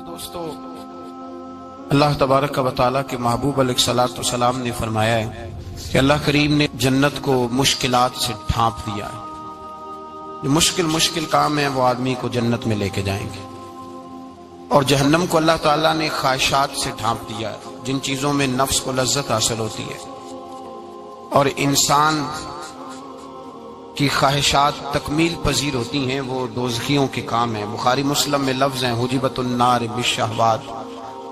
دوستو، اللہ تبارک و تعالیٰ کے محبوب علیہ الصلوۃ والسلام نے فرمایا ہے کہ اللہ کریم نے جنت کو مشکلات سے ڈھانپ دیا ہے۔ جو مشکل کام ہے وہ آدمی کو جنت میں لے کے جائیں گے، اور جہنم کو اللہ تعالیٰ نے خواہشات سے ڈھانپ دیا ہے، جن چیزوں میں نفس کو لذت حاصل ہوتی ہے، اور انسان کی خواہشات تکمیل پذیر ہوتی ہیں، وہ دوزخیوں کے کام ہیں۔ بخاری مسلم میں لفظ ہیں حجبت النار بالشہوات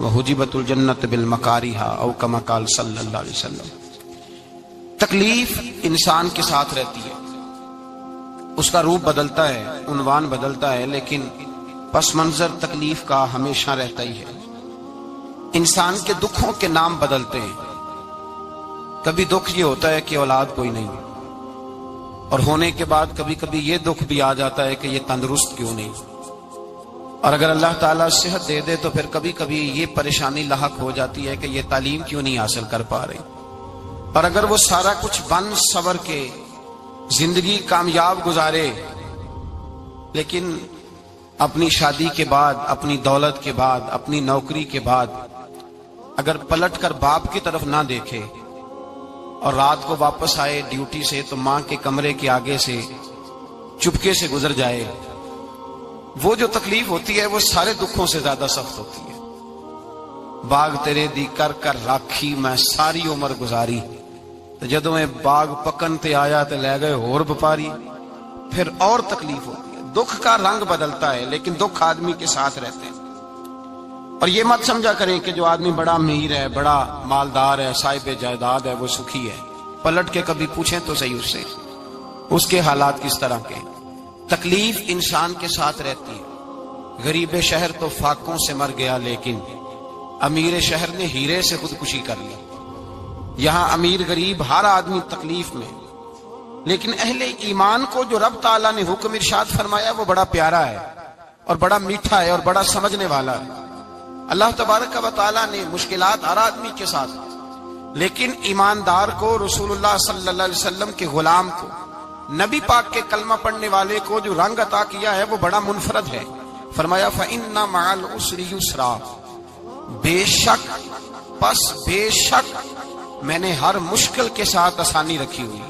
وحجبت الجنت بالمکارہ، او کما قال صلی اللہ علیہ وسلم۔ تکلیف انسان کے ساتھ رہتی ہے، اس کا روپ بدلتا ہے، عنوان بدلتا ہے، لیکن پس منظر تکلیف کا ہمیشہ رہتا ہی ہے۔ انسان کے دکھوں کے نام بدلتے ہیں۔ کبھی دکھ یہ ہوتا ہے کہ اولاد کوئی نہیں، اور ہونے کے بعد کبھی کبھی یہ دکھ بھی آ جاتا ہے کہ یہ تندرست کیوں نہیں، اور اگر اللہ تعالیٰ صحت دے دے تو پھر کبھی کبھی یہ پریشانی لاحق ہو جاتی ہے کہ یہ تعلیم کیوں نہیں حاصل کر پا رہے، اور اگر وہ سارا کچھ بن صبر کے زندگی کامیاب گزارے، لیکن اپنی شادی کے بعد، اپنی دولت کے بعد، اپنی نوکری کے بعد اگر پلٹ کر باپ کی طرف نہ دیکھے اور رات کو واپس آئے ڈیوٹی سے تو ماں کے کمرے کے آگے سے چپکے سے گزر جائے، وہ جو تکلیف ہوتی ہے وہ سارے دکھوں سے زیادہ سخت ہوتی ہے۔ باغ تیرے دی کر کر راکھی میں ساری عمر گزاری، تو جدوں میں باغ پکن تے آیا تے لے گئے اور بپاری، پھر اور تکلیف ہوتی ہے۔ دکھ کا رنگ بدلتا ہے، لیکن دکھ آدمی کے ساتھ رہتے ہیں۔ اور یہ مت سمجھا کریں کہ جو آدمی بڑا امیر ہے، بڑا مالدار ہے، صاحب جائیداد ہے، وہ سکھی ہے۔ پلٹ کے کبھی پوچھیں تو صحیح اس سے، اس کے حالات کس طرح کے۔ تکلیف انسان کے ساتھ رہتی ہے۔ غریب شہر تو فاقوں سے مر گیا، لیکن امیر شہر نے ہیرے سے خودکشی کر لی۔ یہاں امیر غریب ہر آدمی تکلیف میں، لیکن اہل ایمان کو جو رب تعالیٰ نے حکم ارشاد فرمایا وہ بڑا پیارا ہے، اور بڑا میٹھا ہے، اور بڑا سمجھنے والا ہے۔ اللہ تبارک و تعالیٰ نے مشکلات ہر آدمی کے ساتھ، لیکن ایماندار کو، رسول اللہ صلی اللہ علیہ وسلم کے غلام کو، نبی پاک کے کلمہ پڑھنے والے کو جو رنگ عطا کیا ہے وہ بڑا منفرد ہے۔ فرمایا فَإِنَّ مَعَ الْعُسْرِ يُسْرًا، بے شک میں نے ہر مشکل کے ساتھ آسانی رکھی ہوئی ہے۔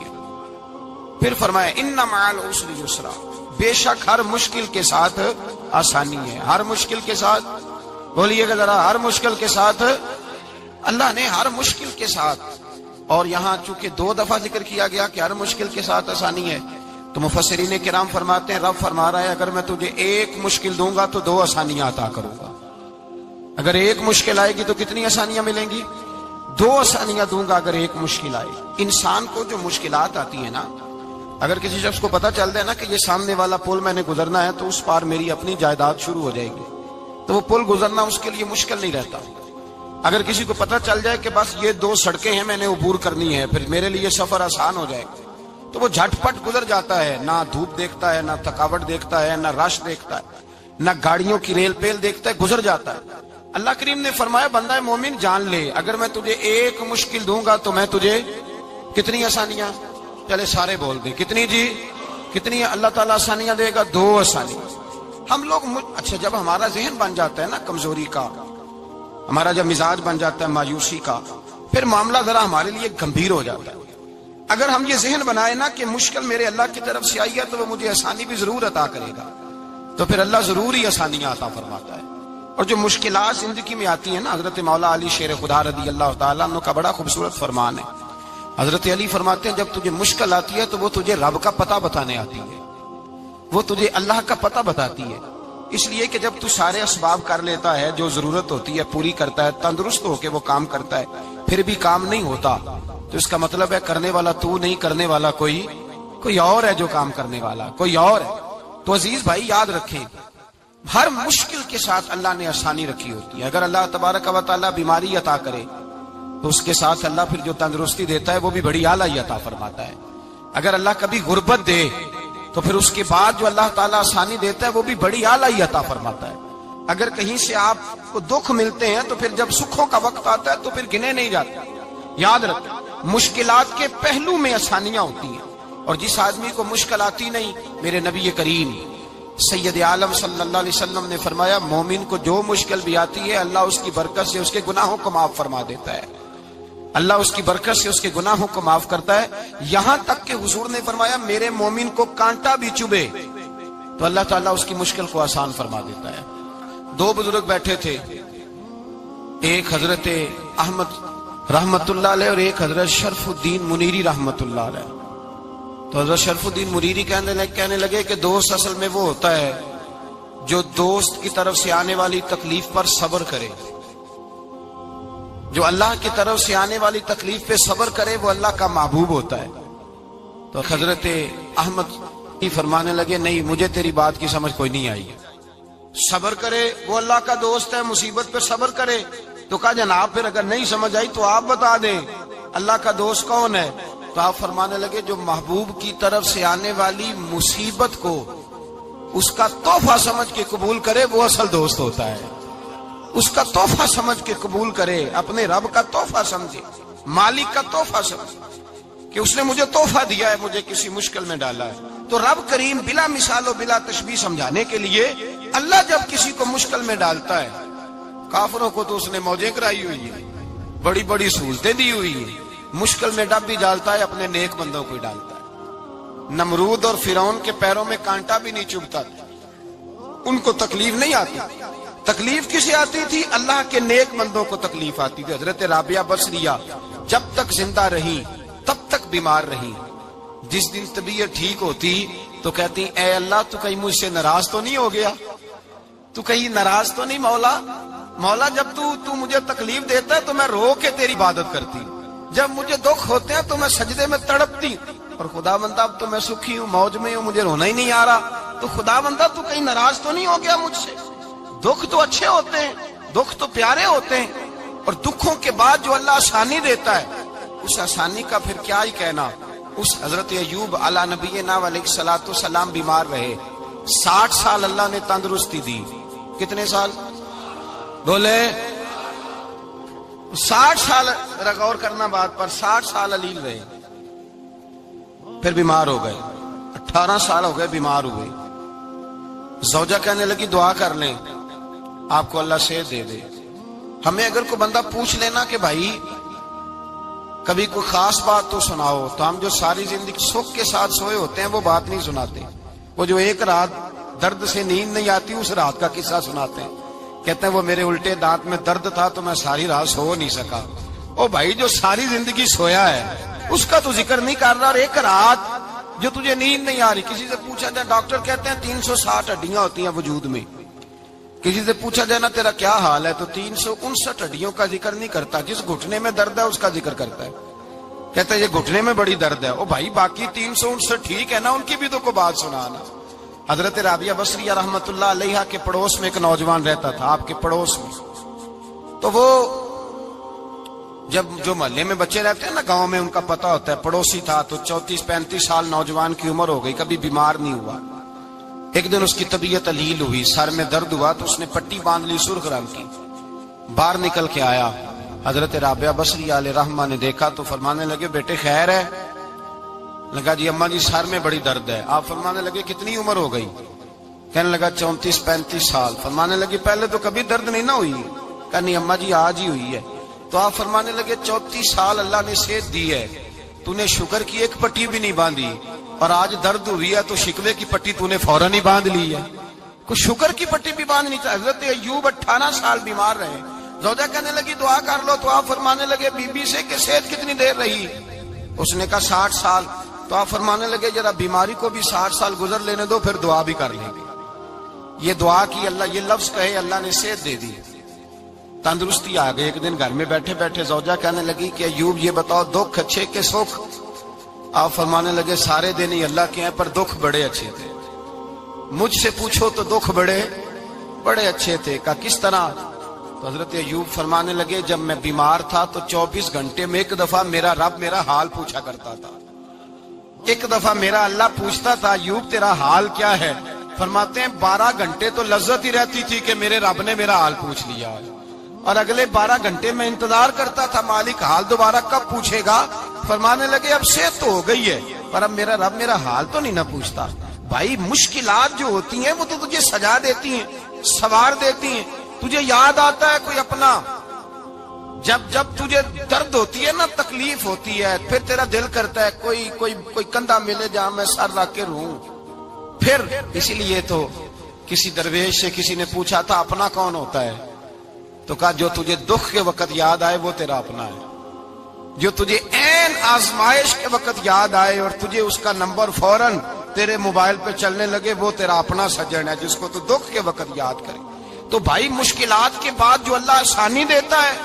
پھر فرمایا اِنَّ مَعَ الْعُسْرِ يُسْرًا، بے شک ہر مشکل کے ساتھ آسانی ہے۔ ہر مشکل کے ساتھ، بولیے گا ذرا، ہر مشکل کے ساتھ، اللہ نے ہر مشکل کے ساتھ۔ اور یہاں چونکہ 2 دفعہ ذکر کیا گیا کہ ہر مشکل کے ساتھ آسانی ہے، تو مفسرین کرام فرماتے ہیں رب فرما رہا ہے اگر میں تجھے 1 مشکل دوں گا تو 2 آسانیاں عطا کروں گا۔ اگر 1 مشکل آئے گی تو کتنی آسانیاں ملیں گی؟ 2 آسانیاں دوں گا اگر 1 مشکل آئے۔ انسان کو جو مشکلات آتی ہیں نا، اگر کسی شخص کو پتہ چل جائے نا کہ یہ سامنے والا پل میں نے گزرنا ہے تو اس پار میری اپنی جائیداد شروع ہو جائے گی، تو وہ پل گزرنا اس کے لیے مشکل نہیں رہتا۔ اگر کسی کو پتہ چل جائے کہ بس یہ 2 سڑکیں ہیں میں نے عبور کرنی ہے، پھر میرے لیے سفر آسان ہو جائے گا، تو وہ جھٹ پٹ گزر جاتا ہے، نہ دھوپ دیکھتا ہے، نہ تھکاوٹ دیکھتا ہے، نہ رش دیکھتا ہے، نہ گاڑیوں کی ریل پیل دیکھتا ہے، گزر جاتا ہے۔ اللہ کریم نے فرمایا بندہ مومن جان لے اگر میں تجھے 1 مشکل دوں گا تو میں تجھے کتنی آسانیاں، چلے سارے بول دیں کتنی جی، کتنی اللہ تعالیٰ آسانیاں دے گا؟ 2 آسانیاں۔ ہم لوگ اچھا جب ہمارا ذہن بن جاتا ہے نا کمزوری کا، ہمارا جب مزاج بن جاتا ہے مایوسی کا، پھر معاملہ ذرا ہمارے لیے گمبھیر ہو جاتا ہے۔ اگر ہم یہ ذہن بنائے نا کہ مشکل میرے اللہ کی طرف سے آئی ہے تو وہ مجھے آسانی بھی ضرور عطا کرے گا، تو پھر اللہ ضرور ہی آسانیاں عطا فرماتا ہے۔ اور جو مشکلات زندگی میں آتی ہیں نا، حضرت مولا علی شیر خدا رضی اللہ تعالیٰ عنہ کا بڑا خوبصورت فرمان ہے۔ حضرت علی فرماتے ہیں جب تجھے مشکل آتی ہے تو وہ تجھے رب کا پتہ بتانے آتی ہے، وہ تجھے اللہ کا پتہ بتاتی ہے، اس لیے کہ جب تو سارے اسباب کر لیتا ہے، جو ضرورت ہوتی ہے پوری کرتا ہے، تندرست ہو کے وہ کام کرتا ہے، پھر بھی کام نہیں ہوتا، تو اس کا مطلب ہے کرنے والا تو نہیں، کرنے والا کوئی اور ہے، جو کام کرنے والا کوئی اور ہے۔ تو عزیز بھائی یاد رکھیں ہر مشکل کے ساتھ اللہ نے آسانی رکھی ہوتی ہے۔ اگر اللہ تبارک و تعالیٰ بیماری عطا کرے تو اس کے ساتھ اللہ پھر جو تندرستی دیتا ہے وہ بھی بڑی اعلیٰ عطا فرماتا ہے۔ اگر اللہ کبھی غربت دے تو پھر اس کے بعد جو اللہ تعالیٰ آسانی دیتا ہے وہ بھی بڑی اعلیٰ عطا فرماتا ہے۔ اگر کہیں سے آپ کو دکھ ملتے ہیں تو پھر جب سکھوں کا وقت آتا ہے تو پھر گنے نہیں جاتے۔ یاد رکھیں مشکلات کے پہلو میں آسانیاں ہوتی ہیں، اور جس آدمی کو مشکل آتی نہیں، میرے نبی کریم سید عالم صلی اللہ علیہ وسلم نے فرمایا مومن کو جو مشکل بھی آتی ہے اللہ اس کی برکت سے اس کے گناہوں کو معاف فرما دیتا ہے، اللہ اس کی برکت سے اس کے گناہوں کو معاف کرتا ہے، یہاں تک کہ حضور نے فرمایا میرے مومن کو کانٹا بھی چبھے تو اللہ تعالیٰ اس کی مشکل کو آسان فرما دیتا ہے۔ دو بزرگ بیٹھے تھے، ایک حضرت احمد رحمت اللہ علیہ اور ایک حضرت شرف الدین منیری رحمت اللہ علیہ۔ تو حضرت شرف الدین منیری کہنے لگے کہ دوست اصل میں وہ ہوتا ہے جو دوست کی طرف سے آنے والی تکلیف پر صبر کرے، جو اللہ کی طرف سے آنے والی تکلیف پہ صبر کرے وہ اللہ کا محبوب ہوتا ہے۔ تو حضرت احمد فرمانے لگے نہیں مجھے تیری بات کی سمجھ کوئی نہیں آئی، صبر کرے وہ اللہ کا دوست ہے، مصیبت پہ صبر کرے۔ تو کہا جناب پھر اگر نہیں سمجھ آئی تو آپ بتا دیں اللہ کا دوست کون ہے؟ تو آپ فرمانے لگے جو محبوب کی طرف سے آنے والی مصیبت کو اس کا تحفہ سمجھ کے قبول کرے وہ اصل دوست ہوتا ہے، اس کا تحفہ سمجھ کے قبول کرے، اپنے رب کا تحفہ سمجھے، مالک کا تحفہ سمجھے کہ اس نے مجھے تحفہ دیا ہے، مجھے کسی مشکل میں ڈالا ہے۔ تو رب کریم بلا مثال و بلا تشبیہ سمجھانے کے لیے اللہ جب کسی کو مشکل میں ڈالتا ہے، کافروں کو تو اس نے موجیں کرائی ہوئی ہے، بڑی بڑی سہولتیں دی ہوئی ہیں، مشکل میں ڈب بھی ڈالتا ہے، اپنے نیک بندوں کو ہی ڈالتا ہے۔ نمرود اور فرعون کے پیروں میں کانٹا بھی نہیں چبھتا تھا، ان کو تکلیف نہیں آتی، تکلیف کسے آتی تھی؟ اللہ کے نیک بندوں کو تکلیف آتی تھی۔ حضرت رابعہ بصریہ جب تک زندہ رہی تب تک بیمار رہی، جس دن طبیعت ٹھیک ہوتی تو کہتی اے اللہ تو کہیں مجھ سے ناراض تو نہیں ہو گیا، تو کہیں ناراض تو نہیں مولا جب تو مجھے تکلیف دیتا ہے تو میں رو کے تیری عبادت کرتی، جب مجھے دکھ ہوتے ہیں تو میں سجدے میں تڑپتی، اور خدا بندہ اب تو میں سکھی ہوں، موج میں ہوں، مجھے رونا ہی نہیں آ رہا، تو خدا بندہ تو کہیں ناراض تو نہیں ہو گیا مجھ سے؟ دکھ تو اچھے ہوتے ہیں، دکھ تو پیارے ہوتے ہیں، اور دکھوں کے بعد جو اللہ آسانی دیتا ہے اس آسانی کا پھر کیا ہی کہنا۔ اس حضرت ایوب علی نبینا علیہ الصلوۃ والسلام بیمار رہے، 60 سال اللہ نے تندرستی دی۔ کتنے سال بولے؟ 60 سال، غور کرنا بات پر، 60 سال علیل رہے، پھر بیمار ہو گئے، 18 سال ہو گئے بیمار ہوئے۔ زوجہ کہنے لگی دعا کر لیں آپ کو اللہ صحت دے دے۔ ہمیں اگر کوئی بندہ پوچھ لینا کہ بھائی کبھی کوئی خاص بات تو سناؤ، تو ہم جو ساری زندگی سکھ کے ساتھ سوئے ہوتے ہیں وہ بات نہیں سناتے، وہ جو ایک رات درد سے نیند نہیں آتی اس رات کا قصہ سناتے ہیں، کہتے ہیں وہ میرے الٹے دانت میں درد تھا تو میں ساری رات سو نہیں سکا۔ او بھائی جو ساری زندگی سویا ہے اس کا تو ذکر نہیں کر رہا، اور ایک رات جو تجھے نیند نہیں آ رہی، کسی سے پوچھا جائے، ڈاکٹر کہتے ہیں 360 ہڈیاں ہوتی ہیں وجود میں، کسی سے پوچھا جائے نا تیرا کیا حال ہے تو 359 ہڈیوں کا ذکر نہیں کرتا، جس گھٹنے میں درد ہے اس کا ذکر کرتا ہے، کہتا ہے یہ گھٹنے میں بڑی درد ہے۔ او بھائی باقی 359 ٹھیک ہے نا، ان کی بھی تو کوئی بات سنانا۔ حضرت رابعہ بصریہ رحمت اللہ علیہ کے پڑوس میں ایک نوجوان رہتا تھا، آپ کے پڑوس میں، تو وہ جب جو محلے میں بچے رہتے ہیں نا گاؤں میں، ان کا پتہ ہوتا ہے، پڑوسی تھا تو 34-35 سال نوجوان کی عمر ہو گئی، کبھی بیمار نہیں ہوا۔ ایک دن اس کی طبیعت علیل ہوئی، سر میں درد ہوا تو اس نے پٹی باندھ لی سرخ رنگ کی، باہر نکل کے آیا، حضرت رابعہ بصریہ علیہ رحمہ نے دیکھا تو فرمانے لگے بیٹے خیر ہے؟ لگا جی اماں جی سر میں بڑی درد ہے۔ آپ فرمانے لگے کتنی عمر ہو گئی؟ کہنے لگا 34-35 سال۔ فرمانے لگے پہلے تو کبھی درد نہیں نہ ہوئی؟ کہا نہیں اماں جی آج ہی ہوئی ہے۔ تو آپ فرمانے لگے 34 سال اللہ نے صحت دی ہے، تو نے شکر کی ایک پٹی بھی نہیں باندھی، اور آج درد ہوئی ہے تو شکوے کی پٹی تو نے فوراً ہی باندھ لی ہے، کوئی شکر کی پٹی بھی باندھنی چاہیے۔ حضرت ایوب 18 سال بیمار رہے، زوجہ کہنے لگی دعا کر لو، تو آپ فرمانے لگے بی بی سے کہ صحت کتنی دیر رہی؟ اس نے کہا 60 سال۔ تو آپ فرمانے لگے ذرا بیماری کو بھی 60 سال گزر لینے دو پھر دعا بھی کر لیں گے۔ یہ دعا کی، اللہ یہ لفظ کہے اللہ نے صحت دے دی، تندرستی آ گئی۔ ایک دن گھر میں بیٹھے بیٹھے زوجہ کہنے لگی کہ ایوب یہ بتاؤ دکھ اچھے کہ سکھ؟ آپ فرمانے لگے سارے دن ہی اللہ کے ہیں پر دکھ بڑے اچھے تھے، مجھ سے پوچھو تو دکھ بڑے اچھے تھے۔ کہا کس طرح؟ تو حضرت ایوب فرمانے لگے جب میں بیمار تھا تو 24 گھنٹے میں ایک دفعہ میرا رب میرا حال پوچھا کرتا تھا، ایک دفعہ میرا اللہ پوچھتا تھا ایوب تیرا حال کیا ہے؟ فرماتے ہیں 12 گھنٹے تو لذت ہی رہتی تھی کہ میرے رب نے میرا حال پوچھ لیا، اور اگلے 12 گھنٹے میں انتظار کرتا تھا مالک حال دوبارہ کب پوچھے گا۔ فرمانے لگے اب صحت تو ہو گئی ہے پر اب میرا رب میرا حال تو نہیں نہ پوچھتا۔ بھائی مشکلات جو ہوتی ہیں وہ تو تجھے سجا دیتی ہیں، سوار دیتی ہیں. تجھے یاد آتا ہے کوئی اپنا، جب تجھے درد ہوتی ہے نا، تکلیف ہوتی ہے، پھر تیرا دل کرتا ہے کوئی کندھا ملے جہاں میں سر رکھ کے رہوں. پھر اسی لیے تو کسی درویش سے کسی نے پوچھا تھا اپنا کون ہوتا ہے، تو کہا جو تجھے دکھ کے وقت یاد آئے وہ تیرا اپنا ہے. جو تجھے عین آزمائش کے وقت یاد آئے اور تجھے اس کا نمبر فوراً تیرے موبائل پہ چلنے لگے، وہ تیرا اپنا سجن ہے جس کو تو دکھ کے وقت یاد کرے. تو بھائی مشکلات کے بعد جو اللہ آسانی دیتا ہے.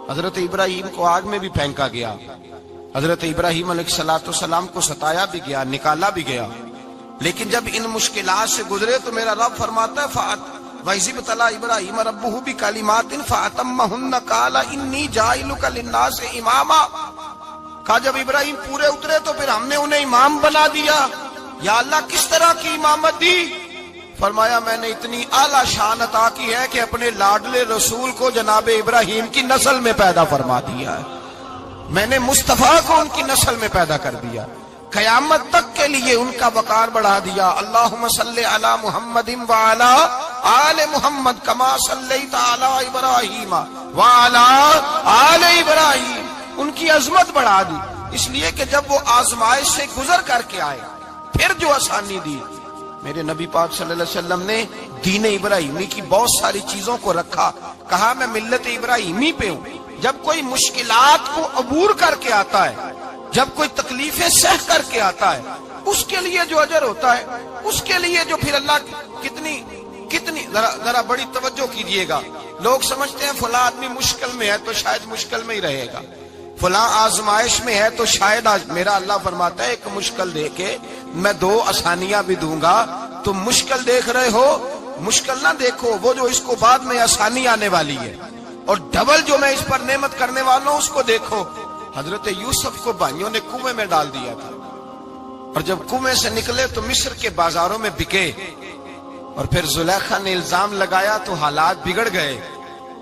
حضرت ابراہیم کو آگ میں بھی پھینکا گیا، حضرت ابراہیم علیہ السلام کو ستایا بھی گیا، نکالا بھی گیا، لیکن جب ان مشکلات سے گزرے تو میرا رب فرماتا ہے وَإِذِ ابْتَلَىٰ إِبْرَاهِيمَ رَبُّهُ بِكَلِمَاتٍ فَأَتَمَّهُنَّ قَالَ إِنِّي جَاعِلُكَ لِلنَّاسِ إِمَامًا. کہا جب ابراہیم پورے اترے تو پھر ہم نے انہیں امام بنا دیا. یا اللہ کس طرح کی امامت دی؟ فرمایا میں نے اتنی اعلیٰ شان عطا کی ہے کہ اپنے لاڈلے رسول کو جناب ابراہیم کی نسل میں پیدا فرما دیا ہے. میں نے مصطفیٰ کو ان کی نسل میں پیدا کر دیا، قیامت تک کے لیے ان کا وقار بڑھا دیا. اللہم صلی علی محمد وعلی آل محمد کما صلیت علی ابراہیم وعلی آل ابراہیم. ان کی عظمت بڑھا دی، اس لیے کہ جب وہ آزمائش سے گزر کر کے آئے پھر جو آسانی دی. میرے نبی پاک صلی اللہ علیہ وسلم نے دین ابراہیمی کی بہت ساری چیزوں کو رکھا، کہا میں ملت ابراہیمی پہ ہوں. جب کوئی مشکلات کو عبور کر کے آتا ہے، جب کوئی تکلیفیں سہ کر کے آتا ہے، اس کے لیے جو اجر ہوتا ہے، اس کے لیے جو پھر اللہ کتنی ذرا بڑی توجہ کیجئے گا. لوگ سمجھتے ہیں فلاں آدمی مشکل میں ہے تو شاید مشکل میں ہی رہے گا، فلاں آزمائش میں ہے تو شاید میرا اللہ فرماتا ہے ایک مشکل دے کے میں دو آسانیاں بھی دوں گا. تم مشکل دیکھ رہے ہو، مشکل نہ دیکھو، وہ جو اس کو بعد میں آسانی آنے والی ہے، اور ڈبل جو میں اس پر نعمت کرنے والا ہوں اس کو دیکھو. حضرت یوسف کو بھائیوں نے کنویں میں ڈال دیا تھا، اور جب کنویں سے نکلے تو مصر کے بازاروں میں بکے، اور پھر زلیخا نے الزام لگایا تو حالات بگڑ گئے.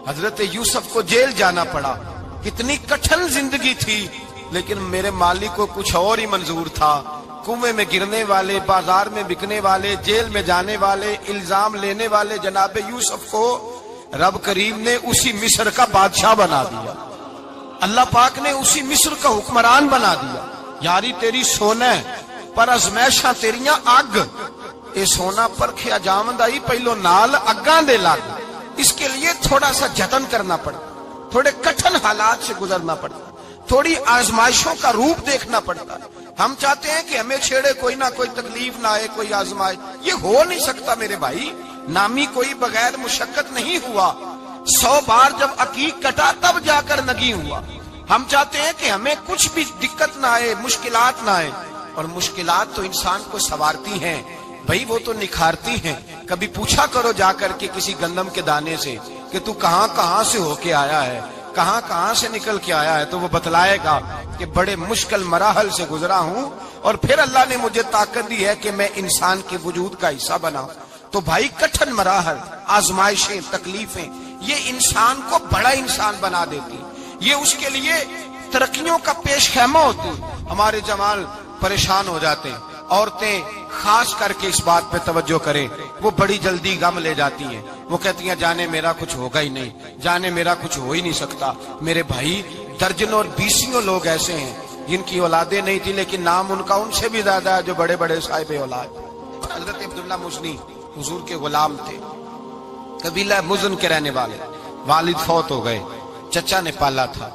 حضرت یوسف کو جیل جانا پڑا. کتنی کٹھن زندگی تھی، لیکن میرے مالک کو کچھ اور ہی منظور تھا. کنویں میں گرنے والے، بازار میں بکنے والے، جیل میں جانے والے، الزام لینے والے جناب یوسف کو رب کریم نے اسی مصر کا بادشاہ بنا دیا. اللہ پاک نے اسی مصر کا حکمران بنا دیا. یاری تیری سونا پر ازمیشاں تیریاں اگ، اے سونا پرکھیا جامد آئی پہلو نال اگاں دے لگ. اس کے لیے تھوڑا سا جتن کرنا پڑتا، تھوڑے کٹھن حالات سے گزرنا پڑتا، تھوڑی آزمائشوں کا روپ دیکھنا پڑتا. ہم چاہتے ہیں کہ ہمیں چھیڑے کوئی نہ کوئی تکلیف نہ آئے، کوئی آزمائش. یہ ہو نہیں سکتا میرے بھائی. نامی کوئی بغیر مشقت نہیں ہوا. 100 بار جب عقیق کٹا تب جا کر نگی ہوا. ہم چاہتے ہیں کہ ہمیں کچھ بھی دقت نہ آئے، مشکلات نہ آئے. اور مشکلات تو انسان کو سنوارتی ہیں بھائی، وہ تو نکھارتی ہیں. کبھی پوچھا کرو جا کر کے کسی گندم کے دانے سے کہ تو کہاں سے ہو کے آیا ہے، کہاں سے نکل کے آیا ہے، تو وہ بتلائے گا کہ بڑے مشکل مراحل سے گزرا ہوں، اور پھر اللہ نے مجھے طاقت دی ہے کہ میں انسان کے وجود کا حصہ بنا. تو بھائی کٹھن مراحل، آزمائشیں، تکلیفیں، یہ انسان کو بڑا انسان بنا دیتی، یہ اس کے لیے ترقیوں کا پیش خیمہ ہوتی. ہمارے جوان پریشان ہو جاتے ہیں، عورتیں خاص کر کے اس بات پہ توجہ کریں، وہ بڑی جلدی غم لے جاتی ہیں. وہ کہتی ہیں جانے میرا کچھ ہوگا ہی نہیں، جانے میرا کچھ ہو ہی نہیں سکتا. میرے بھائی درجنوں اور بیسیوں لوگ ایسے ہیں جن کی اولادیں نہیں تھی، لیکن نام ان کا ان سے بھی زیادہ ہے جو بڑے بڑے صاحب اولاد. حضرت عبداللہ مزنی حضور کے غلام تھے، قبیلہ مزن کے رہنے والے. والد فوت ہو گئے، چچا نے پالا تھا،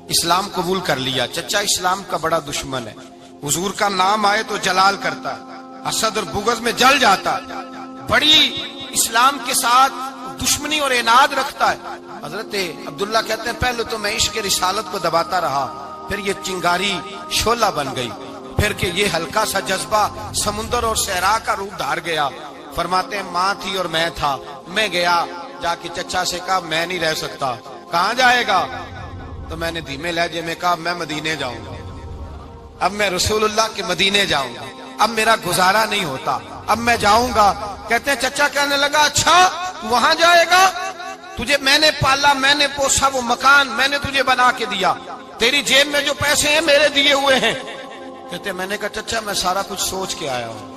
اسلام قبول کر لیا. چچا اسلام کا بڑا دشمن ہے، حضور کا نام آئے تو جلال کرتا، حسد اور بغض میں جل جاتا، بڑی اسلام کے ساتھ دشمنی اور عناد رکھتا ہے. حضرت عبداللہ کہتے ہیں پہلے تو میں عشق رسالت کو دباتا رہا، پھر یہ چنگاری شعلہ بن گئی، پھر کہ یہ ہلکا سا جذبہ سمندر اور صحرا کا روپ دھار گیا. فرماتے ہیں ماں تھی اور میں تھا. میں گیا جا کے چچا سے کہا میں نہیں رہ سکتا. کہاں جائے گا؟ تو میں نے دھیمے لہجے میں کہا میں مدینے جاؤں گا، اب میں رسول اللہ کے مدینے جاؤں گا، اب میرا گزارا نہیں ہوتا، اب میں جاؤں گا. کہتے ہیں چچا کہنے لگا اچھا وہاں جائے گا؟ تجھے میں نے پالا، میں نے پوسا، وہ مکان میں نے تجھے بنا کے دیا، تیری جیب میں جو پیسے ہیں میرے دیے ہوئے ہیں. کہتے ہیں میں نے کہا چچا میں سارا کچھ سوچ کے آیا ہوں،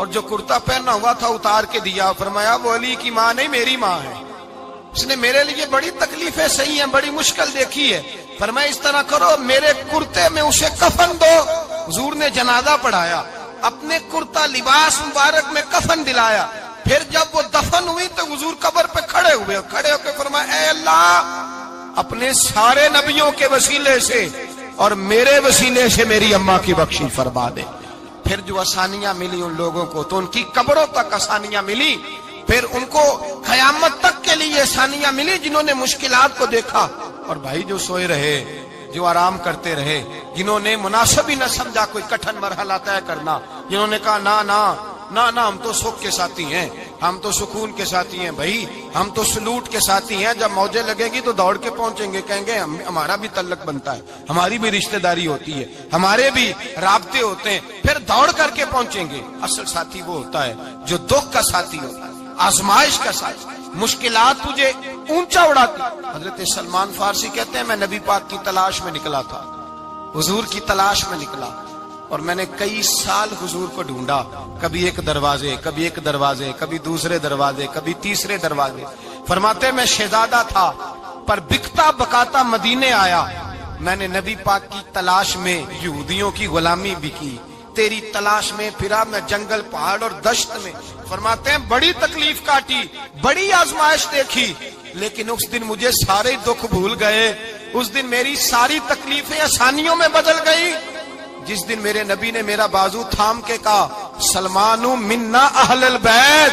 اور جو کرتا پہنا ہوا تھا اتار کے دیا. فرمایا وہ علی کی ماں نہیں میری ماں ہے, اس نے میرے لیے بڑی تکلیفیں سہی ہیں, بڑی مشکل دیکھی ہے. فرمایا اس طرح کرو میرے کرتے میں اسے کفن دو. حضور نے جنازہ پڑھایا, اپنے کرتا لباس مبارک میں کفن دلایا. پھر جب وہ دفن ہوئی تو حضور قبر پہ کھڑے ہوئے, کھڑے ہو کے فرمایا اے اللہ اپنے سارے نبیوں کے وسیلے سے اور میرے وسیلے سے میری اماں کی بخشی فرما دے. پھر جو آسانیاں ملی ان لوگوں کو تو ان کی قبروں تک آسانیاں ملی, پھر ان کو قیامت تک کے لیے آسانیاں ملی جنہوں نے مشکلات کو دیکھا. اور بھائی جو سوئے رہے, جو آرام کرتے رہے, جنہوں نے مناسب ہی نہ سمجھا کوئی کٹھن مرحلہ طے کرنا, جنہوں نے کہا نا نا نا نا ہم تو سکھ کے ساتھی ہیں, ہم تو سکون کے ساتھی ہیں, بھائی ہم تو سلوٹ کے ساتھی ہیں, جب موجیں لگے گی تو دوڑ کے پہنچیں گے, کہیں گے ہمارا بھی تعلق بنتا ہے, ہماری بھی رشتہ داری ہوتی ہے, ہمارے بھی رابطے ہوتے ہیں, پھر دوڑ کر کے پہنچیں گے. اصل ساتھی وہ ہوتا ہے جو دکھ کا ساتھی ہوتا ہے, آزمائش کا ساتھی, مشکلات تجھے اونچا اڑاتی. حضرت سلمان فارسی کہتے ہیں میں نبی پاک کی تلاش میں نکلا تھا, حضور کی تلاش میں نکلا, اور میں نے کئی سال حضور کو ڈھونڈا, کبھی ایک دروازے, کبھی ایک دروازے, کبھی دوسرے دروازے, کبھی تیسرے دروازے. فرماتے میں شہزادہ تھا پر بکتا بکاتا مدینے آیا, میں نے نبی پاک کی تلاش میں یہودیوں کی غلامی بھی کی, تیری تلاش میں پھرا میں جنگل پہاڑ اور دشت میں. فرماتے ہیں بڑی تکلیف کاٹی, بڑی آزمائش دیکھی, لیکن اس دن مجھے سارے دکھ بھول گئے, اس دن میری ساری تکلیفیں آسانیوں میں بدل گئی. جس دن میرے نبی نے میرا بازو تھام کے کہا سلمان منا اہل البیت,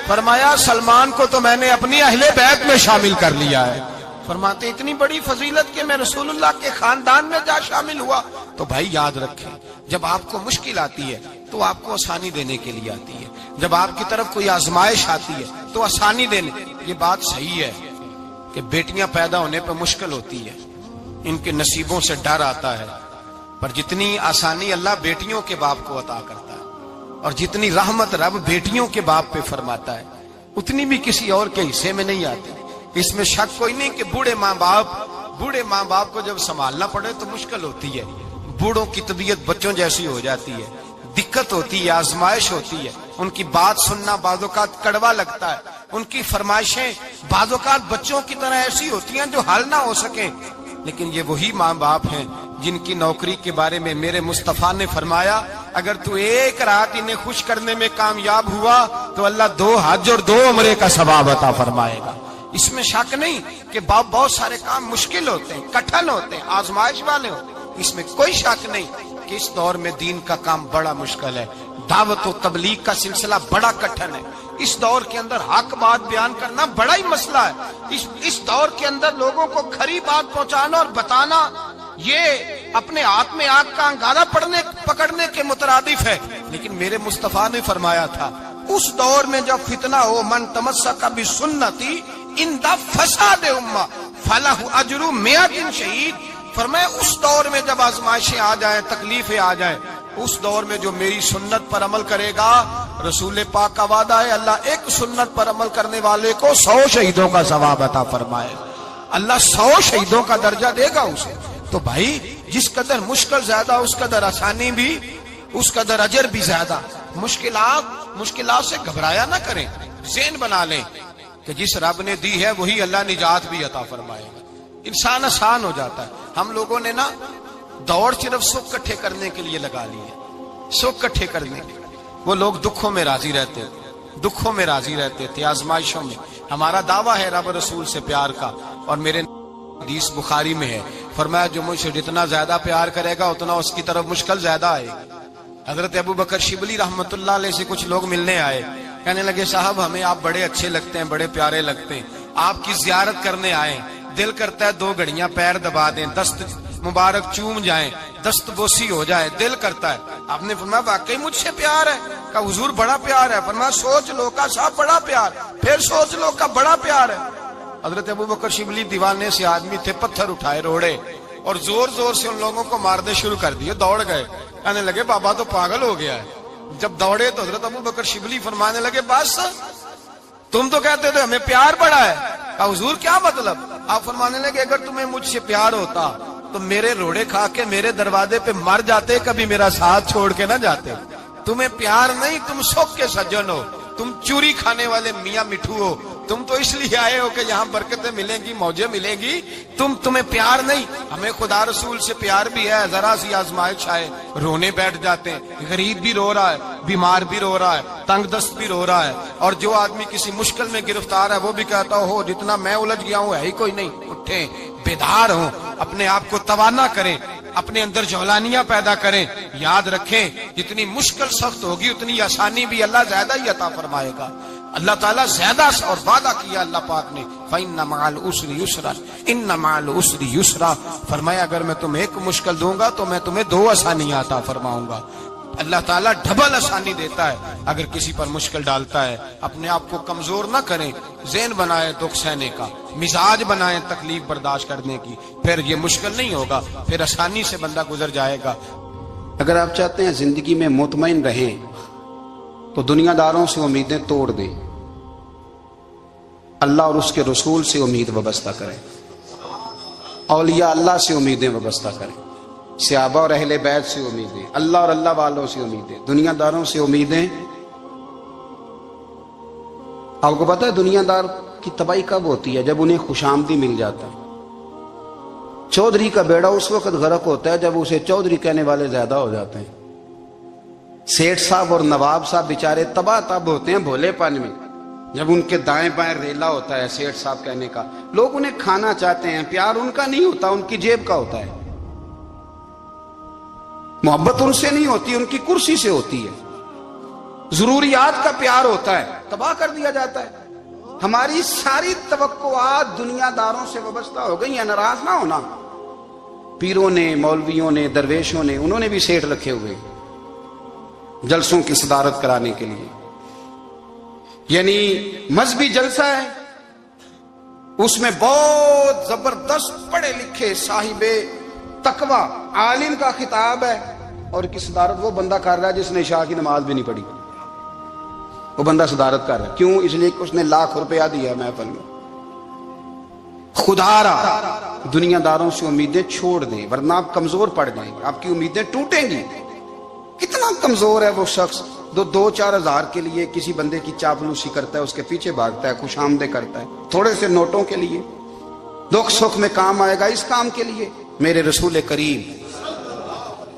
فرمایا سلمان کو تو میں نے اپنی اہل بیت میں شامل کر لیا ہے. فرماتے اتنی بڑی فضیلت کہ میں رسول اللہ کے خاندان میں جا شامل ہوا. تو بھائی یاد رکھیں, جب آپ کو مشکل آتی ہے تو آپ کو آسانی دینے کے لیے آتی ہے, جب آپ کی طرف کوئی آزمائش آتی ہے تو آسانی دینے. یہ بات صحیح ہے کہ بیٹیاں پیدا ہونے پہ مشکل ہوتی ہے, ان کے نصیبوں سے ڈر آتا ہے, پر جتنی آسانی اللہ بیٹیوں کے باپ کو عطا کرتا ہے اور جتنی رحمت رب بیٹیوں کے باپ پہ فرماتا ہے اتنی بھی کسی اور کے حصے میں نہیں آتی. اس میں شک کوئی نہیں کہ بوڑھے ماں باپ کو جب سنبھالنا پڑے تو مشکل ہوتی ہے. بوڑھوں کی طبیعت بچوں جیسی ہو جاتی ہے, دقت ہوتی ہے, آزمائش ہوتی ہے, ان کی بات سننا بعض اوقات کڑوا لگتا ہے, ان کی فرمائشیں بعض اوقات بچوں کی طرح ایسی ہوتی ہیں جو حل نہ ہو سکیں. لیکن یہ وہی ماں باپ ہیں جن کی نوکری کے بارے میں میرے مصطفیٰ نے فرمایا اگر تو ایک رات انہیں خوش کرنے میں کامیاب ہوا تو اللہ 2 حج اور 2 عمرے کا ثواب عطا فرمائے گا. اس میں شک نہیں کہ بہت سارے کام مشکل ہوتے ہیں, کٹھن ہوتے ہیں, آزمائش والے ہوتے ہیں, اس میں کوئی شک نہیں کہ اس دور میں دین کا کام بڑا مشکل ہے, دعوت و تبلیغ کا سلسلہ بڑا کٹھن ہے. اس دور کے اندر حق بات بیان کرنا بڑا ہی مسئلہ ہے. اس دور کے اندر لوگوں کو کھری بات پہنچانا اور بتانا یہ اپنے ہاتھ میں آگ کا انگارہ پکڑنے کے مترادف ہے. لیکن میرے مصطفیٰ نے فرمایا تھا اس دور میں جب فتنہ ہو من تمسک بسنتی اندہ فساد امہ فلہ اجر 100 شہید. فرمایا اس دور میں جب آزمائشیں آ جائیں, تکلیفیں آ جائیں, اس دور میں جو میری سنت پر عمل کرے گا, رسول پاک کا وعدہ ہے اللہ ایک سنت پر عمل کرنے والے کو 100 شہیدوں کا ثواب عطا فرمائے. اللہ 100 شہیدوں کا درجہ دے گا اسے. تو بھائی جس قدر مشکل زیادہ اس قدر آسانی بھی, اس قدر اجر بھی زیادہ. مشکلات سے گھبرایا نہ کریں, ذہن بنا لیں کہ جس رب نے دی ہے وہی اللہ نجات بھی عطا فرمائے گا. انسان آسان ہو جاتا ہے. ہم لوگوں نے نا دوڑ صرف سکھ کٹھے کرنے کے لیے لگا لی ہے, سکھ کٹھے کرنے کے. وہ لوگ دکھوں میں راضی رہتے تھے, آزمائشوں میں. ہمارا دعویٰ ہے رب رسول سے پیار کا, اور میرے حدیث بخاری میں ہے فرمایا جو مجھ سے جتنا زیادہ پیار کرے گا اتنا اس کی طرف مشکل زیادہ آئے گی. حضرت ابو بکر شبلی رحمت اللہ علیہ سے کچھ لوگ ملنے آئے, کہنے لگے صاحب ہمیں آپ بڑے اچھے لگتے ہیں, بڑے پیارے لگتے ہیں, آپ کی زیارت کرنے آئے, دل کرتا ہے 2 گھڑیاں پیر دبا دیں, دست مبارک چوم جائیں, دست بوسی ہو جائے, دل کرتا ہے. آپ نے فرمایا واقعی مجھ سے پیار ہے؟ کہا حضور بڑا پیار ہے. فرمایا سوچ لو کا صاحب بڑا پیار, پھر سوچ لو کا بڑا پیار ہے. حضرت ابو بکر شبلی دیوانے سے آدمی تھے, پتھر اٹھائے روڑے اور زور زور سے ان لوگوں کو مارنے شروع کر دیے. دوڑ گئے, کہنے لگے بابا تو پاگل ہو گیا ہے. جب دوڑے تو حضرت ابو بکر شبلی فرمانے لگے بس تم تو کہتے تھے ہمیں پیار بڑا ہے. کہا حضور کیا مطلب؟ آپ فرمانے لگے اگر تمہیں مجھ سے پیار ہوتا تو میرے روڑے کھا کے میرے دروازے پہ مر جاتے, کبھی میرا ساتھ چھوڑ کے نہ جاتے. تمہیں پیار نہیں، تم سوک کے سجن ہو، تم چوری کھانے والے میاں مٹھو ہو، تم تو اس لیے آئے ہو کہ یہاں برکتیں ملیں گی، موجیں ملیں گی، تمہیں پیار نہیں۔ ہمیں خدا رسول سے پیار بھی ہے، ذرا سی آزمائش آئے رونے بیٹھ جاتے ہیں، غریب بھی رو رہا ہے، بیمار بھی رو رہا ہے، تنگ دست بھی رو رہا ہے، اور جو آدمی کسی مشکل میں گرفتار ہے وہ بھی کہتا ہو جتنا میں الجھ گیا ہوں ہے ہی کوئی نہیں۔ اٹھیں، بیدار ہوں، اپنے آپ کو توانا کریں، اپنے اندر جولانیاں پیدا کریں، یاد رکھیں جتنی مشکل سخت ہوگی اتنی آسانی بھی اللہ زیادہ ہی عطا فرمائے گا۔ اللہ تعالیٰ زیادہ اور وعدہ کیا اللہ پاک نے، فَإِنَّ مَعَ الْعُسْرِ يُسْرًا إِنَّ مَعَ الْعُسْرِ يُسْرًا، فرمایا اگر میں تمہیں ایک مشکل دوں گا تو میں تمہیں 2 آسانیاں عطا فرماؤں گا۔ اللہ تعالیٰ ڈبل آسانی دیتا ہے اگر کسی پر مشکل ڈالتا ہے۔ اپنے آپ کو کمزور نہ کریں، ذہن بنائیں دکھ سہنے کا، مزاج بنائیں تکلیف برداشت کرنے کی، پھر یہ مشکل نہیں ہوگا، پھر آسانی سے بندہ گزر جائے گا۔ اگر آپ چاہتے ہیں زندگی میں مطمئن رہیں تو دنیا داروں سے امیدیں توڑ دیں، اللہ اور اس کے رسول سے امید وابستہ کریں، اولیاء اللہ سے امیدیں وابستہ کریں، صحابہ اور اہل بیت سے امیدیں، اللہ اور اللہ والوں سے امیدیں، دنیا داروں سے امیدیں۔ آپ کو پتہ ہے دنیا دار کی تباہی کب ہوتی ہے؟ جب انہیں خوشامدی مل جاتا ہے۔ چودھری کا بیڑا اس وقت غرق ہوتا ہے جب اسے چودھری کہنے والے زیادہ ہو جاتے ہیں۔ سیٹھ صاحب اور نواب صاحب بیچارے تباہ تب ہوتے ہیں بھولے پن میں، جب ان کے دائیں بائیں ریلا ہوتا ہے سیٹھ صاحب کہنے کا، لوگ انہیں کھانا چاہتے ہیں، پیار ان کا نہیں ہوتا، ان کی جیب کا ہوتا ہے، محبت ان سے نہیں ہوتی، ان کی کرسی سے ہوتی ہے، ضروریات کا پیار ہوتا ہے، تباہ کر دیا جاتا ہے۔ ہماری ساری توقعات دنیا داروں سے وابستہ ہو گئی ہیں، ناراض نہ ہونا۔ پیروں نے، مولویوں نے، درویشوں نے، انہوں نے بھی سیٹ رکھے ہوئے جلسوں کی صدارت کرانے کے لیے، یعنی مذہبی جلسہ ہے، اس میں بہت زبردست پڑھے لکھے صاحب تقوی عالم کا خطاب ہے، اور کی صدارت وہ بندہ کر رہا ہے جس نے عشاء کی نماز بھی نہیں پڑھی، وہ بندہ صدارت کر رہا ہے۔ کیوں؟ اس لیے کہ اس نے ₹1,00,000 دیا محفل میں۔ خدا را دنیا داروں سے امیدیں چھوڑ دیں ورنہ آپ کمزور پڑ جائیں گے، آپ کی امیدیں ٹوٹیں گی۔ کتنا کمزور ہے وہ شخص جو 2-4 ہزار کے لیے کسی بندے کی چاپلوسی کرتا ہے، اس کے پیچھے بھاگتا ہے، خوش آمدیں کرتا ہے تھوڑے سے نوٹوں کے لیے، دکھ سکھ میں کام آئے گا اس کام کے لیے۔ میرے رسول کریم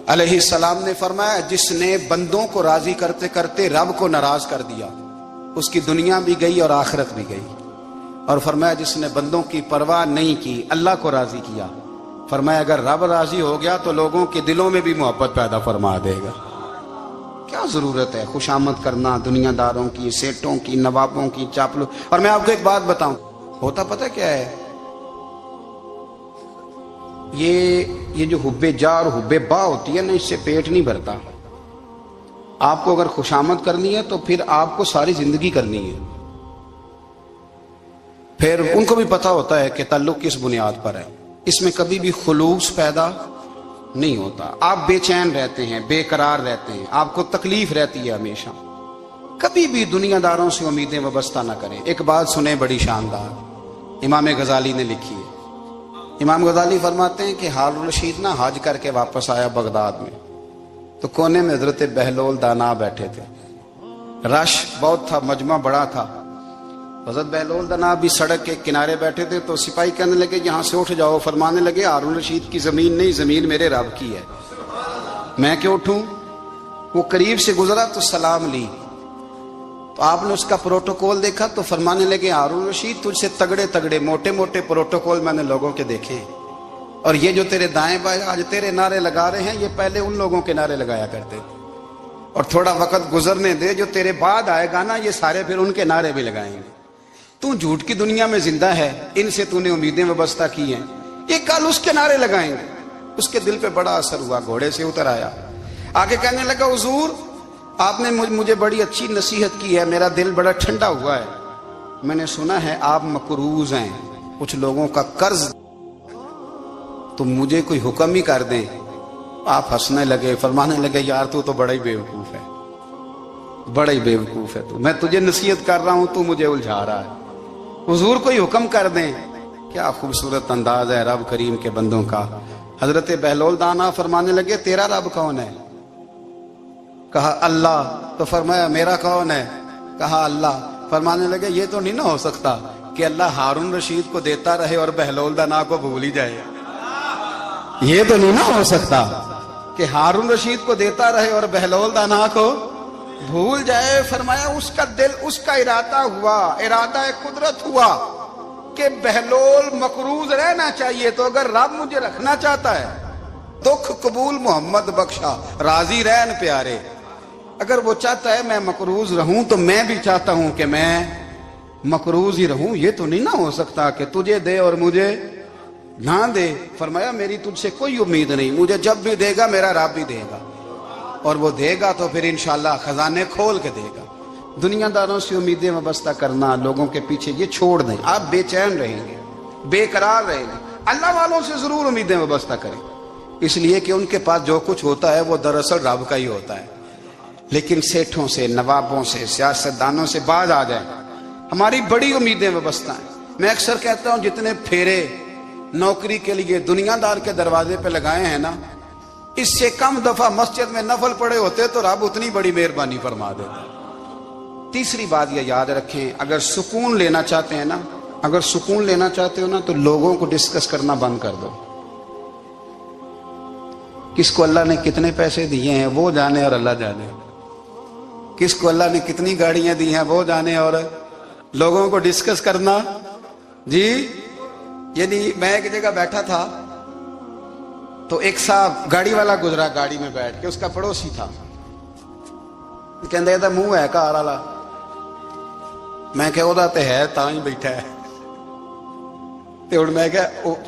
علیہ السلام نے فرمایا جس نے بندوں کو راضی کرتے کرتے رب کو ناراض کر دیا اس کی دنیا بھی گئی اور آخرت بھی گئی، اور فرمایا جس نے بندوں کی پرواہ نہیں کی اللہ کو راضی کیا، فرمایا اگر رب راضی ہو گیا تو لوگوں کے دلوں میں بھی محبت پیدا فرما دے گا۔ کیا ضرورت ہے خوشامد کرنا دنیا داروں کی، سیٹوں کی، نوابوں کی، چاپلو۔ اور میں آپ کو ایک بات بتاؤں، ہوتا پتہ کیا ہے، یہ جو حب جا اور حب با ہوتی ہے نا، اس سے پیٹ نہیں بھرتا۔ آپ کو اگر خوشامد کرنی ہے تو پھر آپ کو ساری زندگی کرنی ہے۔ پھر ان کو بھی پتہ ہوتا ہے کہ تعلق کس بنیاد پر ہے، اس میں کبھی بھی خلوص پیدا نہیں ہوتا۔ آپ بے چین رہتے ہیں، بے قرار رہتے ہیں، آپ کو تکلیف رہتی ہے ہمیشہ۔ کبھی بھی دنیا داروں سے امیدیں وابستہ نہ کریں۔ ایک بات سنیں بڑی شاندار، امام غزالی نے لکھی ہے۔ امام غزالی فرماتے ہیں کہ ہارون الرشید نہ حج کر کے واپس آیا بغداد میں، تو کونے میں حضرت بہلول دانا بیٹھے تھے، رش بہت تھا، مجمع بڑا تھا۔ حضرت بہلول دانا بھی سڑک کے کنارے بیٹھے تھے، تو سپاہی کہنے لگے یہاں سے اٹھ جاؤ، فرمانے لگے ہارون الرشید کی زمین نہیں، زمین میرے رب کی ہے، میں کیوں اٹھوں؟ وہ قریب سے گزرا تو سلام لی، تو آپ نے اس کا پروٹوکول دیکھا تو فرمانے لگے ہارون الرشید تجھ سے تگڑے تگڑے موٹے موٹے پروٹوکول میں نے لوگوں کے دیکھے ہیں، اور یہ جو تیرے دائیں بائیں آج تیرے نعرے لگا رہے ہیں یہ پہلے ان لوگوں کے نعرے لگایا کرتے تھے، اور تھوڑا وقت گزرنے دے، جو تیرے بعد آئے گا نا یہ سارے پھر ان کے نعرے بھی لگائیں گے۔ تو جھوٹ کی دنیا میں زندہ ہے، ان سے تو نے امیدیں وابستہ کی ہیں، یہ کل اس کے نعرے لگائیں گے۔ اس کے دل پہ بڑا اثر ہوا، گھوڑے سے اتر آیا، آگے کہنے لگا حضور آپ نے مجھے بڑی اچھی نصیحت کی ہے، میرا دل بڑا ٹھنڈا ہوا ہے، میں نے سنا ہے آپ مقروض ہیں، کچھ لوگوں کا قرض، تو مجھے کوئی حکم ہی کر دیں۔ آپ ہنسنے لگے، فرمانے لگے یار تو بڑا ہی بیوقوف ہے، بڑا ہی بیوقوف ہے تو، میں تجھے نصیحت کر رہا ہوں تو مجھے الجھا رہا ہے، حضور کوئی حکم کر دیں۔ کیا خوبصورت انداز ہے رب کریم کے بندوں کا۔ حضرت بہلول دانا فرمانے لگے تیرا رب کون ہے؟ کہا اللہ. تو فرمایا میرا کون ہے؟ کہا اللہ. فرمانے لگے یہ تو نہیں نہ ہو سکتا کہ اللہ ہارون رشید کو دیتا رہے اور بہلول دانا کو بھول ہی جائے. یہ تو نہیں نہ ہو سکتا کہ ہارون رشید کو دیتا رہے اور بہلول دانا کو بھول جائے. فرمایا اس کا دل، اس کا ارادہ ہوا، ارادہ قدرت ہوا کہ بہلول مقروض رہنا چاہیے. تو اگر رب مجھے رکھنا چاہتا ہے، دکھ قبول محمد بخشا راضی رہن پیارے، اگر وہ چاہتا ہے میں مقروض رہوں تو میں بھی چاہتا ہوں کہ میں مقروض ہی رہوں. یہ تو نہیں نہ ہو سکتا کہ تجھے دے اور مجھے نہ دے. فرمایا میری تجھ سے کوئی امید نہیں، مجھے جب بھی دے گا میرا رب بھی دے گا، اور وہ دے گا تو پھر انشاءاللہ خزانے کھول کے دے گا. دنیا داروں سے امیدیں وابستہ کرنا، لوگوں کے پیچھے، یہ چھوڑ دیں. آپ بے چین رہیں گے، بے قرار رہیں گے. اللہ والوں سے ضرور امیدیں وابستہ کریں، اس لیے کہ ان کے پاس جو کچھ ہوتا ہے وہ دراصل رب کا ہی ہوتا ہے. لیکن سیٹھوں سے، نوابوں سے، سیاستدانوں سے باز آ جائیں. ہماری بڑی امیدیں وابستہ ہیں. میں اکثر کہتا ہوں جتنے پھیرے نوکری کے لیے دنیا دار کے دروازے پہ لگائے ہیں نا، اس سے کم دفعہ مسجد میں نفل پڑے ہوتے تو رب اتنی بڑی مہربانی فرما دیتا. تیسری بات یہ یاد رکھیں، اگر سکون لینا چاہتے ہیں نا، اگر سکون لینا چاہتے ہو نا تو لوگوں کو ڈسکس کرنا بند کر دو. کس کو اللہ نے کتنے پیسے دیے ہیں وہ جانے اور اللہ جانے، کس کو اللہ نے کتنی گاڑیاں دی ہیں وہ جانے، اور لوگوں کو ڈسکس کرنا. جی یعنی میں ایک جگہ بیٹھا تھا تو ایک صاحب گاڑی والا گزرا، گاڑی میں بیٹھ کے، اس کا پڑوسی تھا، کہندا منہ ہے کار والا. میں کہ وہ تے ہے تاں ہی بیٹھا ہے. تے ہن میں کہ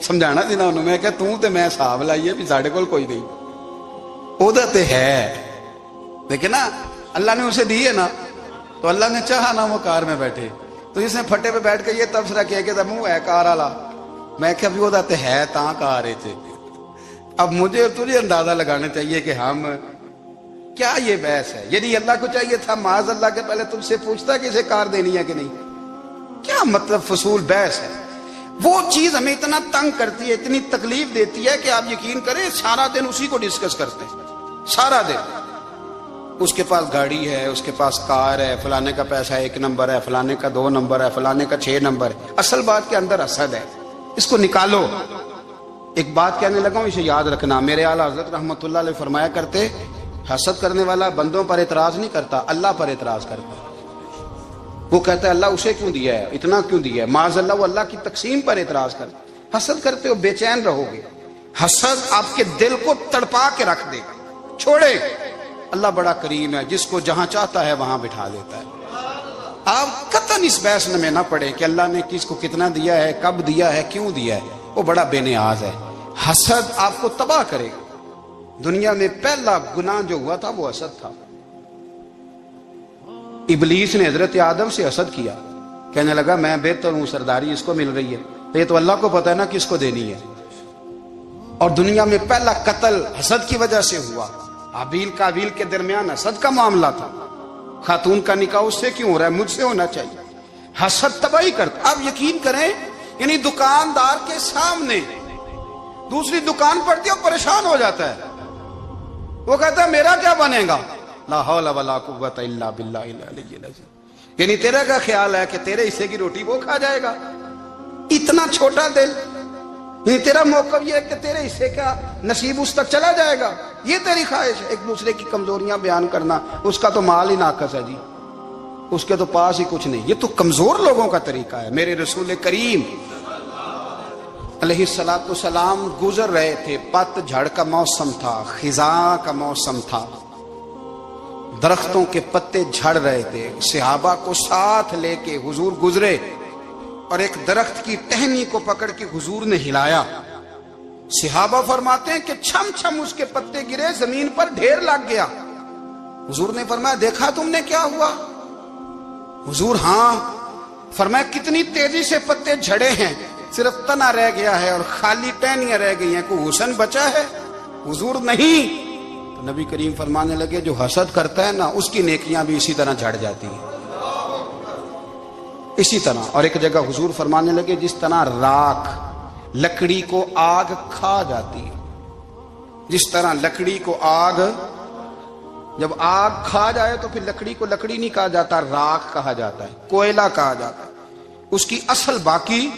سمجھانا سی نا انہوں، میں کہ توں تے میں حساب لائیے بھی ساڈے کول کوئی نہیں، وہ تے ہے لیکن نا اللہ نے اسے دی ہے نا، تو اللہ نے چاہا نا وہ کار میں بیٹھے. تو جس نے پھٹے پہ بیٹھ کے یہ تبصرہ کیا کہ منہ ہے کار والا، میں کہ ابھی وہ تے ہے تاں کار ہے. اب مجھے اور تجھے اندازہ لگانا چاہیے کہ ہم کیا یہ بحث ہے. یعنی اللہ کو چاہیے تھا معاذ اللہ کے پہلے تم سے پوچھتا کہ اسے کار دینی ہے کہ نہیں. کیا مطلب فضول بحث ہے. وہ چیز ہمیں اتنا تنگ کرتی ہے، اتنی تکلیف دیتی ہے کہ آپ یقین کریں سارا دن اسی کو ڈسکس کرتے ہیں. سارا دن اس کے پاس گاڑی ہے، اس کے پاس کار ہے، فلانے کا پیسہ 1 نمبر ہے، فلانے کا 2 نمبر ہے، فلانے کا 6 نمبر ہے. اصل بات کے اندر حسد ہے، اس کو نکالو. ایک بات کہنے لگا ہوں، اسے یاد رکھنا. میرے اعلیٰ حضرت رحمۃ اللہ علیہ فرمایا کرتے، حسد کرنے والا بندوں پر اعتراض نہیں کرتا، اللہ پر اعتراض کرتا. وہ کہتا ہے اللہ اسے کیوں دیا ہے، اتنا کیوں دیا ہے، معاذ اللہ وہ اللہ کی تقسیم پر اعتراض کرتا. حسد کرتے ہو بے چین رہو گے. حسد آپ کے دل کو تڑپا کے رکھ دے گا. چھوڑے، اللہ بڑا کریم ہے، جس کو جہاں چاہتا ہے وہاں بٹھا دیتا ہے. آپ قطعاً اس بحث میں نہ پڑے کہ اللہ نے کس کو کتنا دیا ہے، کب دیا ہے، کیوں دیا ہے. وہ بڑا بے نیاز ہے. حسد آپ کو تباہ کرے گا. دنیا میں پہلا گناہ جو ہوا تھا وہ حسد تھا. ابلیس نے حضرت آدم سے حسد کیا، کہنے لگا میں بہتر ہوں، سرداری اس کو مل رہی ہے، یہ تو اللہ کو پتہ ہے نا کس کو دینی ہے. اور دنیا میں پہلا قتل حسد کی وجہ سے ہوا. حابیل قابیل کے درمیان حسد کا معاملہ تھا. خاتون کا نکاح اس سے کیوں ہو رہا ہے، مجھ سے ہونا چاہیے. حسد تباہی کرتا. آپ یقین کریں، یعنی دکاندار کے سامنے دوسری دکان پڑتی ہے اور پریشان ہو جاتا ہے. وہ کہتا ہے میرا کیا بنے گا، لا حول ولا قوت الا باللہ العلی العظیم. یعنی تیرا کا خیال ہے کہ تیرے حصے کی روٹی وہ کھا جائے گا. اتنا چھوٹا دل. یعنی تیرا موقف یہ ہے کہ تیرے حصے کا نصیب اس تک چلا جائے گا، یہ تیری خواہش ہے. ایک دوسرے کی کمزوریاں بیان کرنا، اس کا تو مال ہی ناقص ہے جی، اس کے تو پاس ہی کچھ نہیں. یہ تو کمزور لوگوں کا طریقہ ہے. میرے رسول کریم علیہ الصلوۃ والسلام گزر رہے تھے. پت جھڑ کا موسم تھا، خزاں کا موسم تھا، درختوں کے پتے جھڑ رہے تھے. صحابہ کو ساتھ لے کے حضور گزرے اور ایک درخت کی ٹہنی کو پکڑ کے حضور نے ہلایا. صحابہ فرماتے ہیں کہ چھم چھم اس کے پتے گرے، زمین پر ڈھیر لگ گیا. حضور نے فرمایا دیکھا تم نے کیا ہوا؟ حضور ہاں. فرمایا کتنی تیزی سے پتے جھڑے ہیں، صرف تنا رہ گیا ہے اور خالی ٹہنیاں رہ گئی ہیں، کوئی حسن بچا ہے؟ حضور نہیں. تو نبی کریم فرمانے لگے جو حسد کرتا ہے نا اس کی نیکیاں بھی اسی طرح جھڑ جاتی ہیں، اسی طرح. اور ایک جگہ حضور فرمانے لگے جس طرح راکھ لکڑی کو آگ کھا جاتی ہے، جس طرح لکڑی کو آگ جب آگ کھا جائے تو پھر لکڑی کو لکڑی نہیں کہا جاتا، راکھ کہا جاتا ہے، کوئلہ کہا جاتا ہے، اس کی اصل باقی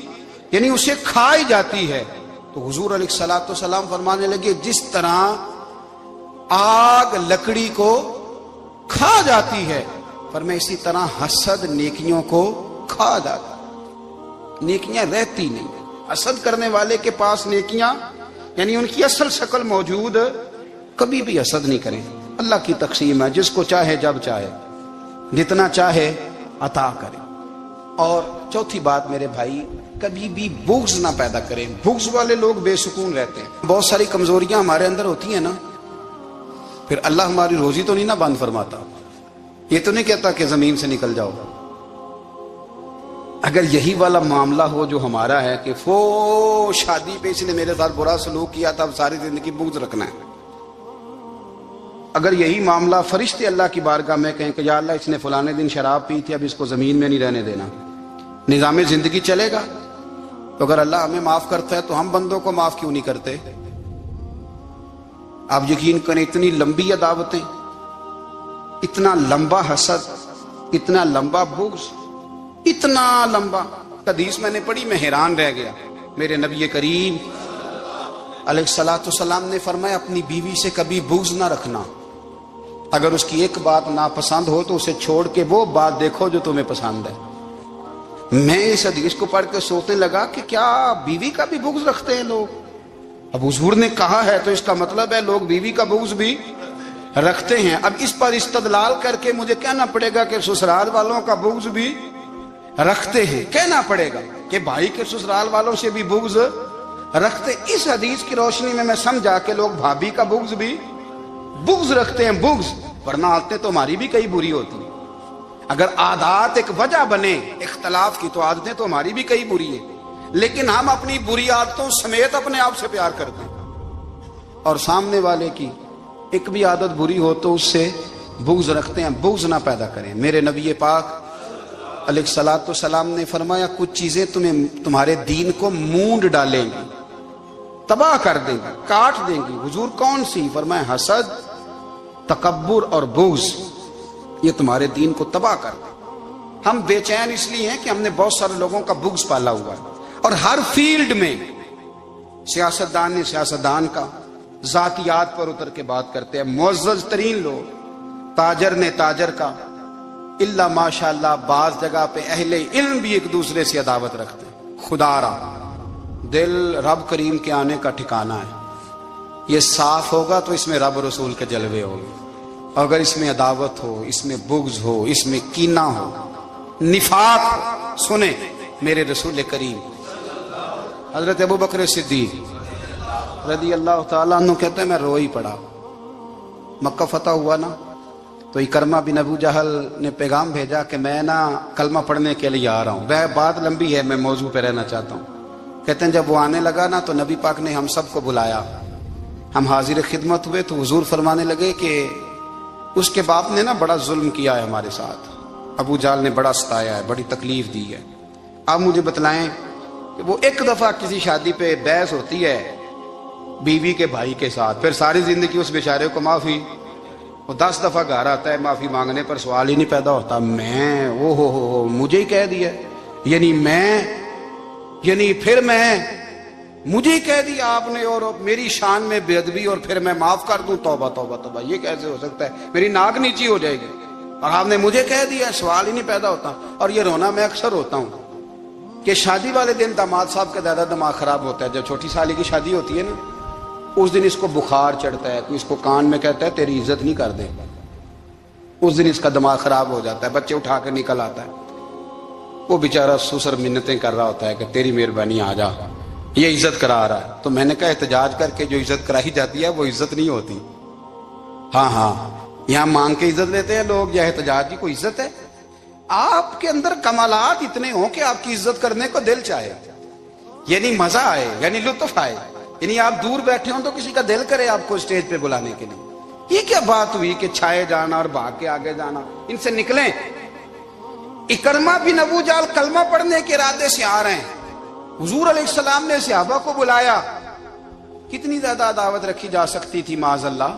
یعنی اسے کھائی جاتی ہے۔ تو حضور علیہ الصلوۃ والسلام فرمانے لگے جس طرح آگ لکڑی کو کھا جاتی ہے، فرمایا اسی طرح حسد نیکیوں کو کھا جاتا ہے، نیکیاں رہتی نہیں۔ حسد کرنے والے کے پاس نیکیاں یعنی ان کی اصل شکل موجود، کبھی بھی حسد نہیں کریں۔ اللہ کی تقسیم ہے، جس کو چاہے جب چاہے جتنا چاہے عطا کرے۔ اور چوتھی بات میرے بھائی، کبھی بھی بغض نہ پیدا کریں۔ بغض والے لوگ بے سکون رہتے ہیں۔ بہت ساری کمزوریاں ہمارے اندر ہوتی ہیں نا، پھر اللہ ہماری روزی تو نہیں نہ بند فرماتا، یہ تو نہیں کہتا کہ زمین سے نکل جاؤ۔ اگر یہی والا معاملہ ہو جو ہمارا ہے کہ شادی پہ اس نے میرے ساتھ برا سلوک کیا تھا، اب ساری زندگی بغض رکھنا ہے، اگر یہی معاملہ فرشتے اللہ کی بارگاہ میں کہیں کہ یا اللہ اس نے فلانے دن شراب پی تھی، اب اس کو زمین میں نہیں رہنے دینا، نظام زندگی چلے گا؟ تو اگر اللہ ہمیں معاف کرتا ہے تو ہم بندوں کو معاف کیوں نہیں کرتے؟ آپ یقین کریں اتنی لمبی عداوتیں، اتنا لمبا حسد، اتنا لمبا بغض، اتنا لمبا۔ حدیث میں نے پڑھی، میں حیران رہ گیا۔ میرے نبی کریم علیہ الصلوۃ والسلام نے فرمایا اپنی بیوی سے کبھی بغض نہ رکھنا، اگر اس کی ایک بات ناپسند ہو تو اسے چھوڑ کے وہ بات دیکھو جو تمہیں پسند ہے۔ میں اس حدیث کو پڑھ کے سوچنے لگا کہ کیا بیوی کا بھی بغض رکھتے ہیں لوگ؟ اب حضور نے کہا ہے تو اس کا مطلب ہے لوگ بیوی کا بغض بھی رکھتے ہیں۔ اب اس پر استدلال کر کے مجھے کہنا پڑے گا کہ سسرال والوں کا بغض بھی رکھتے ہیں، کہنا پڑے گا کہ بھائی کے سسرال والوں سے بھی بغض رکھتے۔ اس حدیث کی روشنی میں سمجھا کہ لوگ بھابھی کا بغض بھی بغض رکھتے ہیں، بغض، ورنہ عادتیں تو ہماری بھی کئی بری ہوتی ہیں۔ اگر عادات ایک وجہ بنے اختلاف کی تو عادتیں تو ہماری بھی کئی بری ہیں، لیکن ہم اپنی بری عادتوں سمیت اپنے آپ سے پیار کرتے ہیں، اور سامنے والے کی ایک بھی عادت بری ہو تو اس سے بغض رکھتے ہیں۔ بغض نہ پیدا کریں۔ میرے نبی پاک علیہ الصلوۃ والسلام نے فرمایا کچھ چیزیں تمہارے دین کو مونڈ ڈالیں گی، تباہ کر دیں گی، کاٹ دیں گی۔ حضور کون سی؟ فرمایا حسد، تکبر اور بغض، یہ تمہارے دین کو تباہ کر دیں۔ ہم بے چین اس لیے ہیں کہ ہم نے بہت سارے لوگوں کا بغض پالا ہوا ہے، اور ہر فیلڈ میں سیاستدان نے سیاستدان کا، ذاتیات پر اتر کے بات کرتے ہیں، معزز ترین لوگ، تاجر نے تاجر کا، اللہ ماشاءاللہ بعض جگہ پہ اہل علم بھی ایک دوسرے سے عداوت رکھتے ہیں۔ خدا را دل رب کریم کے آنے کا ٹھکانہ ہے، یہ صاف ہوگا تو اس میں رب رسول کے جلوے ہوں گے، اگر اس میں عداوت ہو، اس میں بغض ہو، اس میں کینہ ہو، نفاق ہو۔ سنیں میرے رسول کریم حضرت ابوبکر صدیق رضی اللہ تعالیٰ عنہ کہتے ہیں میں رو ہی پڑا۔ مکہ فتح ہوا نا، تو اکرمہ بن ابو جہل نے پیغام بھیجا کہ میں نا کلمہ پڑھنے کے لیے آ رہا ہوں۔ وہ بات لمبی ہے، میں موضوع پہ رہنا چاہتا ہوں۔ کہتے ہیں جب وہ آنے لگا نا تو نبی پاک نے ہم سب کو بلایا، ہم حاضر خدمت ہوئے تو حضور فرمانے لگے کہ اس کے باپ نے نا بڑا ظلم کیا ہے ہمارے ساتھ، ابو جہل نے بڑا ستایا ہے، بڑی تکلیف دی ہے۔ آپ مجھے بتلائیں کہ وہ ایک دفعہ کسی شادی پہ بحث ہوتی ہے بیوی کے بھائی کے ساتھ، پھر ساری زندگی اس بیچارے کو معافی، وہ 10 دفعہ گھر آتا ہے معافی مانگنے پر سوال ہی نہیں پیدا ہوتا، میں او ہو مجھے ہی کہہ دیا، پھر مجھے ہی کہہ دیا آپ نے، اور میری شان میں بے ادبی، اور پھر میں معاف کر دوں؟ توبہ توبہ توبہ، یہ کیسے ہو سکتا ہے؟ میری ناک نیچی ہو جائے گی، اور آپ نے مجھے کہہ دیا، سوال ہی نہیں پیدا ہوتا۔ اور یہ رونا میں اکثر ہوتا ہوں کہ شادی والے دن داماد صاحب کا زیادہ دماغ خراب ہوتا ہے۔ جب چھوٹی سالی کی شادی ہوتی ہے نا، اس دن اس کو بخار چڑھتا ہے، کوئی اس کو کان میں کہتا ہے تیری عزت نہیں کر دے، اس دن اس کا دماغ خراب ہو جاتا ہے، بچے اٹھا کے نکل آتا ہے، وہ بیچارہ سسر منتیں کر رہا ہوتا ہے کہ تیری مہربانی آ جا، یہ عزت کرا رہا ہے۔ تو میں نے کہا احتجاج کر کے جو عزت کرائی جاتی ہے وہ عزت نہیں ہوتی۔ ہاں یہاں مانگ کے عزت لیتے ہیں لوگ، یا احتجاج کی کوئی عزت ہے؟ آپ کے اندر کمالات اتنے ہوں کہ آپ کی عزت کرنے کو دل چاہے، یعنی مزہ آئے، یعنی لطف آئے، یعنی آپ دور بیٹھے ہوں تو کسی کا دل کرے آپ کو اسٹیج پہ بلانے کے لیے۔ یہ کیا بات ہوئی کہ چھائے جانا اور بھاگ کے آگے جانا؟ ان سے نکلیں۔ اکرمہ بن ابو جہل کلمہ پڑھنے کے ارادے سے آ رہے ہیں، حضور علیہ السلام نے صحابہ کو بلایا۔ کتنی زیادہ عداوت رکھی جا سکتی تھی معاذ اللہ؟